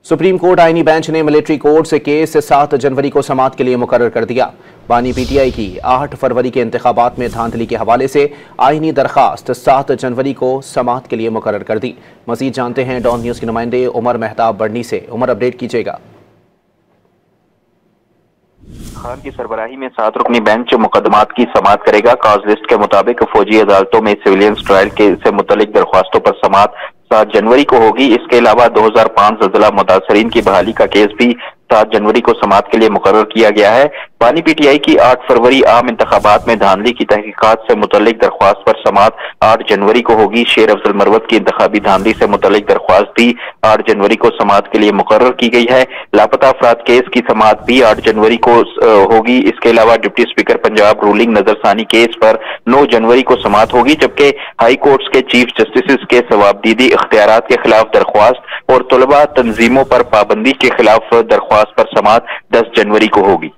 Supreme court आईनी bench ने military court से केस 7 जनवरी को समाअत के लिए मुकर्रर कर दिया। बानी पीटीआई की 8 फरवरी के इंतखाबात में धांधली के हवाले से आईनी दरखास्त 7 जनवरी को समाअत के लिए मुकर्रर कर दी। मजीद जानते हैं डॉन न्यूज़ के नुमाइंदे उमर मेहताब बढ़नी से। उमर, अपडेट कीजिएगा। खान की सरबराही में 7 रुकनी बेंच मुकदमात की समाअत करेगा। कॉज लिस्ट के मुताबिक फौजी अदालतों में सिविलियंस ट्रायल के से मुतल्लिक दरख्वास्तों पर समाअत 7 जनवरी को होगी। इसके अलावा 2005 ज़लज़ला मुतासरीन की बहाली का केस भी 7 जनवरी को समाअत के लिए मुकर्रर किया गया है। बानी पीटीआई की 8 फरवरी आम इंतखाबात में धांधली की तहकीकात से मुतल्लिक दरख्वास्त पर समाअत 8 जनवरी को होगी। शेर अफजल मरवत की इंतखाबी धांधली से मुतल्लिक दरख्वास्त भी 8 जनवरी को समाअत के लिए मुकर्रर की गई है। लापता अफराद केस की समाअत भी 8 जनवरी को होगी। इसके अलावा डिप्टी स्पीकर पंजाब रूलिंग नजरसानी केस पर 9 जनवरी को समाअत होगी, जबकि हाई कोर्ट्स के चीफ जस्टिस के सवाबदीदी इख्तियारात के खिलाफ दरख्वास्त और तलबा तंजीमों पर पाबंदी के खिलाफ दरख्वास्त पर समाअत 10 जनवरी को होगी।